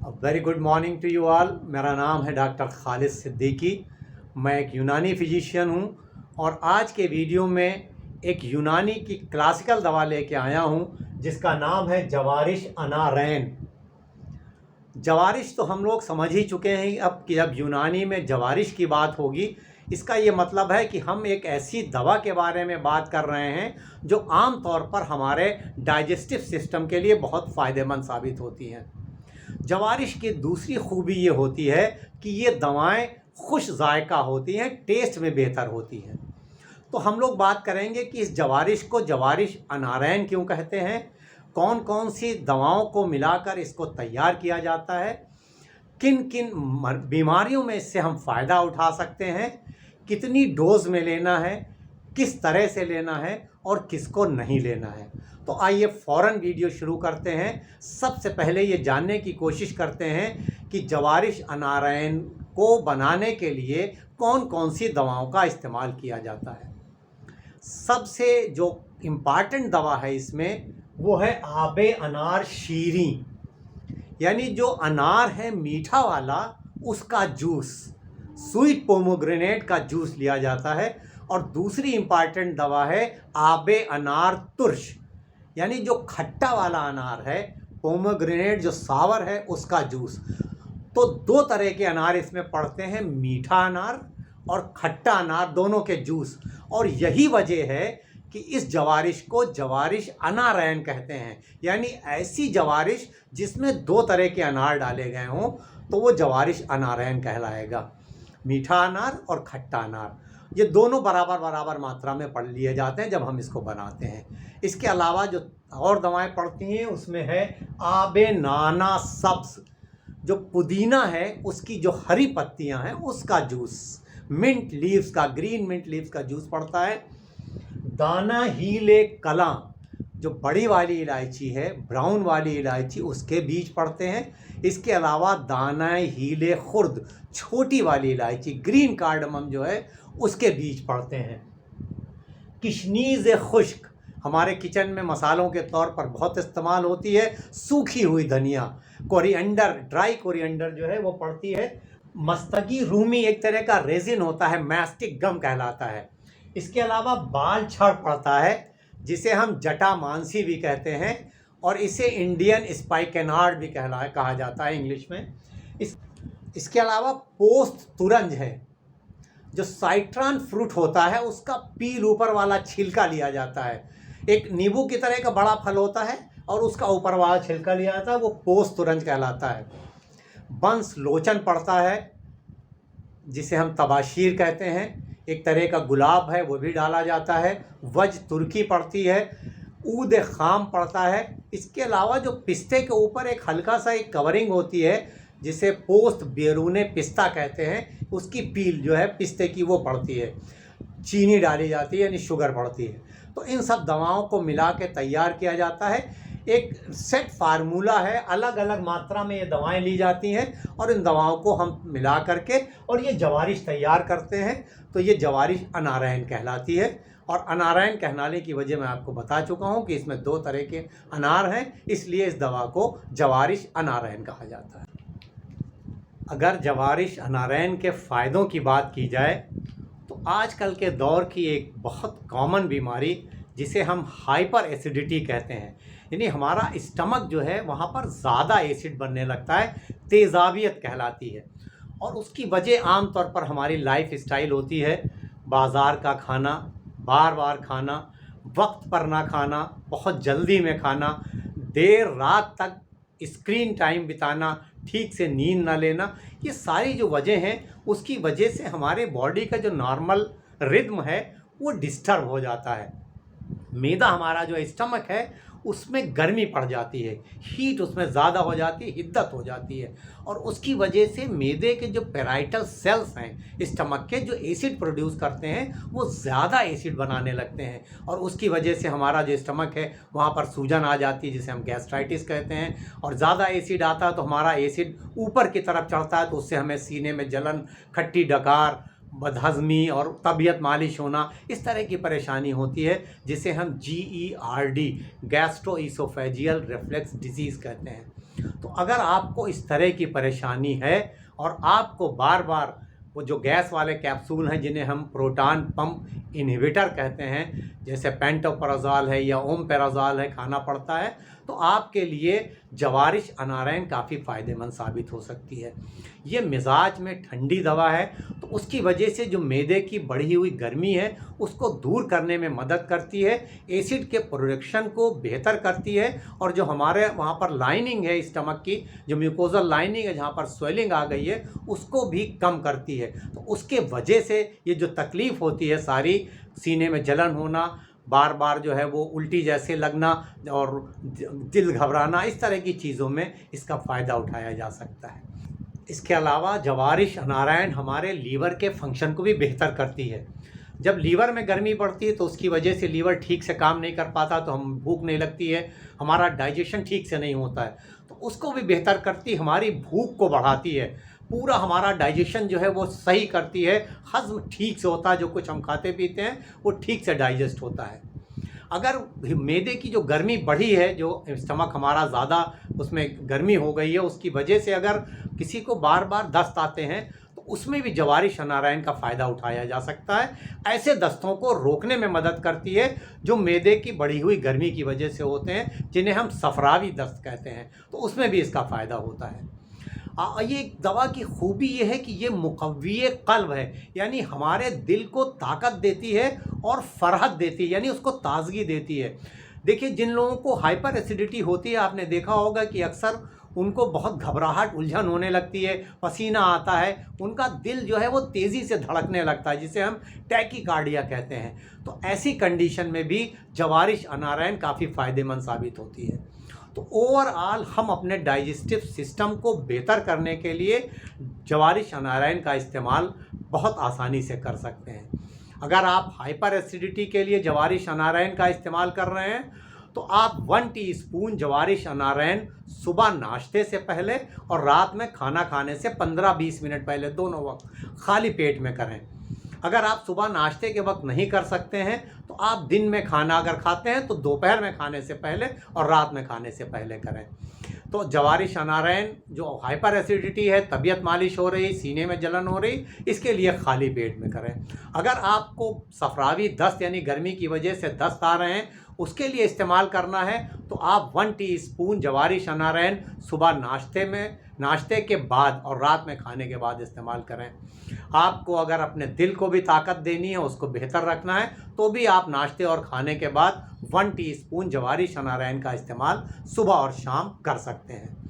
Very good morning to you all. मेरा नाम है डॉक्टर खालिद सिद्दीकी। मैं एक यूनानी फिजिशियन हूँ और आज के वीडियो में एक यूनानी की क्लासिकल दवा लेके आया हूँ जिसका नाम है जवारिश अनारैन। जवारिश तो हम लोग समझ ही चुके हैं अब कि जब यूनानी में जवारिश की बात होगी इसका ये मतलब है कि हम एक ऐसी दवा के बारे में बात कर रहे हैं जो आम तौर पर हमारे डाइजेस्टिव सिस्टम के लिए बहुत फ़ायदेमंद साबित होती हैं। जवारिश की दूसरी खूबी ये होती है कि ये दवाएं खुश जायका होती हैं, टेस्ट में बेहतर होती हैं। तो हम लोग बात करेंगे कि इस जवारिश को जवारिश अनारैन क्यों कहते हैं, कौन कौन सी दवाओं को मिलाकर इसको तैयार किया जाता है, किन किन बीमारियों में इससे हम फ़ायदा उठा सकते हैं, कितनी डोज में लेना है, किस तरह से लेना है और किसको नहीं लेना है। तो आइए फ़ौरन वीडियो शुरू करते हैं। सबसे पहले ये जानने की कोशिश करते हैं कि जवारिश अनारैन को बनाने के लिए कौन कौन सी दवाओं का इस्तेमाल किया जाता है। सबसे जो इम्पॉर्टेंट दवा है इसमें वो है आबे अनार शीरी, यानी जो अनार है मीठा वाला उसका जूस, स्वीट पोमोग्रेनेट का जूस लिया जाता है। और दूसरी इम्पॉर्टेंट दवा है आबे अनार तुर्श, यानी जो खट्टा वाला अनार है, पोमोग्रेनेट जो सावर है उसका जूस। तो दो तरह के अनार इसमें पड़ते हैं, मीठा अनार और खट्टा अनार, दोनों के जूस। और यही वजह है कि इस जवारिश को जवारिश अनारैन कहते हैं, यानी ऐसी जवारिश जिसमें दो तरह के अनार डाले गए हों तो वो जवारिश अनारैन कहलाएगा। मीठा अनार और खट्टा अनार ये दोनों बराबर बराबर मात्रा में पढ़ लिए जाते हैं जब हम इसको बनाते हैं। इसके अलावा जो और दवाएं पड़ती हैं उसमें है आबे नाना सब्ज़, जो पुदीना है उसकी जो हरी पत्तियां हैं उसका जूस, मिंट लीव्स का, ग्रीन मिंट लीव्स का जूस पड़ता है। दाना हीले कलां, जो बड़ी वाली इलायची है, ब्राउन वाली इलायची, उसके बीज पड़ते हैं। इसके अलावा दाना हीले खुर्द, छोटी वाली इलायची, ग्रीन कार्डमम जो है उसके बीज पड़ते हैं। किशनीज़ खुश्क हमारे किचन में मसालों के तौर पर बहुत इस्तेमाल होती है। सूखी हुई धनिया, कोरिएंडर, ड्राई कोरिएंडर जो है वो पड़ती है। मस्तगी रूमी एक तरह का रेजिन होता है, मैस्टिक गम कहलाता है। इसके अलावा बाल छड़ पड़ता है जिसे हम जटा मानसी भी कहते हैं और इसे इंडियन स्पाइकेनार्ड भी कहा जाता है इंग्लिश में। इसके अलावा पोस्त तुरंज है, जो साइट्रॉन फ्रूट होता है उसका पील ऊपर वाला छिलका लिया जाता है। एक नींबू की तरह का बड़ा फल होता है और उसका ऊपर वाला छिलका लिया जाता है, वो पोस्त तुरंज कहलाता है। बंस लोचन पड़ता है जिसे हम तबाशीर कहते हैं, एक तरह का गुलाब है, वो भी डाला जाता है। वज तुर्की पड़ती है, ऊद खाम पड़ता है। इसके अलावा जो पिस्ते के ऊपर एक हल्का सा एक कवरिंग होती है जिसे पोस्त बेरूने पिस्ता कहते हैं, उसकी पील जो है पिस्ते की वो पड़ती है। चीनी डाली जाती है, यानी शुगर पड़ती है। तो इन सब दवाओं को मिला के तैयार किया जाता है। एक सेट फार्मूला है, अलग अलग मात्रा में ये दवाएं ली जाती हैं और इन दवाओं को हम मिला करके और ये जवारिश तैयार करते हैं। तो ये जवारिश अनारैन कहलाती है। और अनारैन कहलाने की वजह मैं आपको बता चुका हूँ कि इसमें दो तरह के अनार हैं, इसलिए इस दवा को जवारिश अनारैन कहा जाता है। अगर जवारिश अनारैन के फ़ायदों की बात की जाए तो आजकल के दौर की एक बहुत कॉमन बीमारी जिसे हम हाइपर एसिडिटी कहते हैं, यानी हमारा स्टमक जो है वहाँ पर ज़्यादा एसिड बनने लगता है, तेज़ाबियत कहलाती है। और उसकी वजह आम तौर पर हमारी लाइफ स्टाइल होती है, बाज़ार का खाना, बार बार खाना, वक्त पर ना खाना, बहुत जल्दी में खाना, देर रात तक स्क्रीन टाइम बिताना, ठीक से नींद ना लेना, ये सारी जो वजह हैं उसकी वजह से हमारे बॉडी का जो नॉर्मल रिद्म है वो डिस्टर्ब हो जाता है। मैदा हमारा जो स्टमक है उसमें गर्मी पड़ जाती है, हीट उसमें ज़्यादा हो जाती है, हिद्दत हो जाती है। और उसकी वजह से मैदे के जो पेराइटल सेल्स हैं स्टमक के, जो एसिड प्रोड्यूस करते हैं, वो ज़्यादा एसिड बनाने लगते हैं। और उसकी वजह से हमारा जो स्टमक है वहाँ पर सूजन आ जाती है जिसे हम गैस्ट्राइटिस कहते हैं। और ज़्यादा एसिड आता है तो हमारा एसिड ऊपर की तरफ चढ़ता है तो उससे हमें सीने में जलन, खट्टी डकार, बदहज़मी और तबीयत मालिश होना, इस तरह की परेशानी होती है जिसे हम GERD गैस्ट्रोइसोफेजियल रिफ्लक्स डिजीज़ कहते हैं। तो अगर आपको इस तरह की परेशानी है और आपको बार बार वो जो गैस वाले कैप्सूल हैं जिन्हें हम प्रोटॉन पंप इन्हिबिटर कहते हैं, जैसे पेंटोपराज़ोल है या ओमेप्राज़ोल है, खाना पड़ता है, तो आपके लिए जवारिश अनारैन काफ़ी फ़ायदेमंद साबित हो सकती है। ये मिजाज में ठंडी दवा है, तो उसकी वजह से जो मैदे की बढ़ी हुई गर्मी है उसको दूर करने में मदद करती है, एसिड के प्रोडक्शन को बेहतर करती है, और जो हमारे वहाँ पर लाइनिंग है स्टमक की, जो म्यूकोजल लाइनिंग है जहाँ पर स्वेलिंग आ गई है, उसको भी कम करती है। तो उसके वजह से ये जो तकलीफ़ होती है सारी, सीने में जलन होना, बार बार जो है वो उल्टी जैसे लगना और दिल घबराना, इस तरह की चीज़ों में इसका फ़ायदा उठाया जा सकता है। इसके अलावा जवारिश अनारैन हमारे लीवर के फंक्शन को भी बेहतर करती है। जब लीवर में गर्मी बढ़ती है तो उसकी वजह से लीवर ठीक से काम नहीं कर पाता, तो हम भूख नहीं लगती है, हमारा डाइजेशन ठीक से नहीं होता है, तो उसको भी बेहतर करती, हमारी भूख को बढ़ाती है, पूरा हमारा डाइजेशन जो है वो सही करती है, हज़म ठीक से होता है, जो कुछ हम खाते पीते हैं वो ठीक से डाइजेस्ट होता है। अगर मैदे की जो गर्मी बढ़ी है, जो स्टमक हमारा ज़्यादा उसमें गर्मी हो गई है, उसकी वजह से अगर किसी को बार बार दस्त आते हैं तो उसमें भी जवारिश अनारैन का फ़ायदा उठाया जा सकता है। ऐसे दस्तों को रोकने में मदद करती है जो मैदे की बढ़ी हुई गर्मी की वजह से होते हैं, जिन्हें हम सफरावी दस्त कहते हैं, तो उसमें भी इसका फ़ायदा होता है। ये दवा की खूबी ये है कि ये मुक़व्वी क़ल्ब है, यानी हमारे दिल को ताकत देती है और फ़रहत देती है, यानी उसको ताज़गी देती है। देखिए, जिन लोगों को हाइपर एसिडिटी होती है, आपने देखा होगा कि अक्सर उनको बहुत घबराहट, उलझन होने लगती है, पसीना आता है, उनका दिल जो है वो तेज़ी से धड़कने लगता है, जिसे हम टैकीकार्डिया कहते हैं। तो ऐसी कंडीशन में भी जवारिश अनारैन काफ़ी फ़ायदेमंद साबित होती है। तो ओवरऑल हम अपने डाइजेस्टिव सिस्टम को बेहतर करने के लिए जवारिश अनारैन का इस्तेमाल बहुत आसानी से कर सकते हैं। अगर आप हाइपर एसिडिटी के लिए जवारिश अनारैन का इस्तेमाल कर रहे हैं तो आप 1 टीस्पून जवारिश अनारैन सुबह नाश्ते से पहले और रात में खाना खाने से 15-20 मिनट पहले, दोनों वक्त खाली पेट में करें। अगर आप सुबह नाश्ते के वक्त नहीं कर सकते हैं तो आप दिन में खाना अगर खाते हैं तो दोपहर में खाने से पहले और रात में खाने से पहले करें। तो जवारिश अनारैन जो हाइपर एसिडिटी है, तबीयत मालिश हो रही, सीने में जलन हो रही, इसके लिए खाली पेट में करें। अगर आपको सफरावी दस्त यानी गर्मी की वजह से दस्त आ रहे हैं, उसके लिए इस्तेमाल करना है तो आप 1 टीस्पून जवारिश अनारैन सुबह नाश्ते के बाद और रात में खाने के बाद इस्तेमाल करें। आपको अगर अपने दिल को भी ताकत देनी है, उसको बेहतर रखना है, तो भी आप नाश्ते और खाने के बाद 1 टीस्पून जवारिश अनारैन का इस्तेमाल सुबह और शाम कर सकते हैं।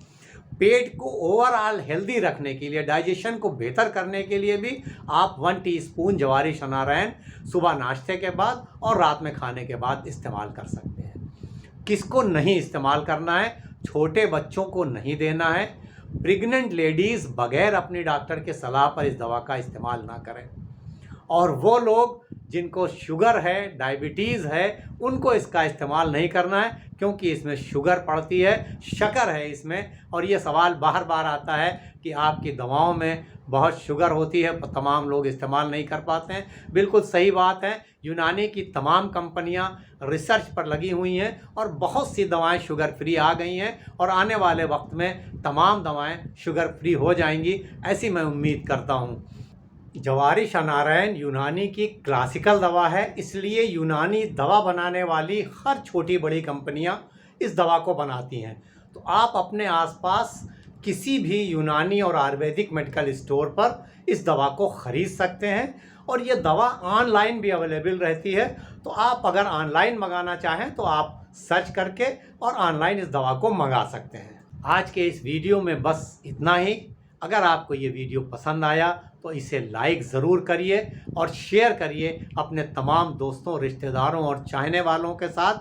पेट को ओवरऑल हेल्दी रखने के लिए, डाइजेशन को बेहतर करने के लिए भी आप 1 टीस्पून जवारिश अनारैन सुबह नाश्ते के बाद और रात में खाने के बाद इस्तेमाल कर सकते हैं। किसको नहीं इस्तेमाल करना है? छोटे बच्चों को नहीं देना है। प्रेग्नेंट लेडीज़ बगैर अपनी डॉक्टर के सलाह पर इस दवा का इस्तेमाल ना करें। और वो लोग जिनको शुगर है, डायबिटीज़ है, उनको इसका इस्तेमाल नहीं करना है, क्योंकि इसमें शुगर पड़ती है, शक्कर है इसमें। और ये सवाल बार बार आता है कि आपकी दवाओं में बहुत शुगर होती है, तमाम लोग इस्तेमाल नहीं कर पाते हैं। बिल्कुल सही बात है, यूनानी की तमाम कंपनियां रिसर्च पर लगी हुई हैं और बहुत सी दवाएं शुगर फ्री आ गई हैं और आने वाले वक्त में तमाम दवाएं शुगर फ्री हो जाएंगी, ऐसी मैं उम्मीद करता हूं। जवारिश अनारैन यूनानी की क्लासिकल दवा है, इसलिए यूनानी दवा बनाने वाली हर छोटी बड़ी कंपनियां इस दवा को बनाती हैं। तो आप अपने आसपास किसी भी यूनानी और आयुर्वेदिक मेडिकल स्टोर पर इस दवा को ख़रीद सकते हैं और ये दवा ऑनलाइन भी अवेलेबल रहती है। तो आप अगर ऑनलाइन मंगाना चाहें तो आप सर्च करके और ऑनलाइन इस दवा को मंगा सकते हैं। आज के इस वीडियो में बस इतना ही। अगर आपको ये वीडियो पसंद आया तो इसे लाइक ज़रूर करिए और शेयर करिए अपने तमाम दोस्तों, रिश्तेदारों और चाहने वालों के साथ,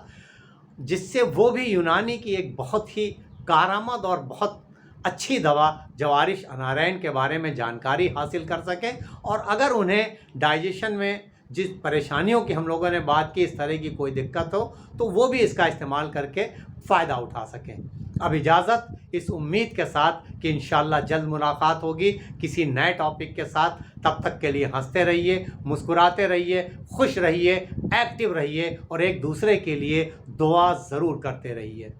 जिससे वो भी यूनानी की एक बहुत ही कारआमद और बहुत अच्छी दवा जवारिश अनारैन के बारे में जानकारी हासिल कर सकें। और अगर उन्हें डाइजेशन में जिस परेशानियों की हम लोगों ने बात की, इस तरह की कोई दिक्कत हो, तो वो भी इसका इस्तेमाल करके फ़ायदा उठा सकें। अब इजाज़त, इस उम्मीद के साथ कि इंशाल्लाह जल्द मुलाकात होगी किसी नए टॉपिक के साथ। तब तक के लिए हंसते रहिए, मुस्कुराते रहिए, खुश रहिए, एक्टिव रहिए और एक दूसरे के लिए दुआ ज़रूर करते रहिए।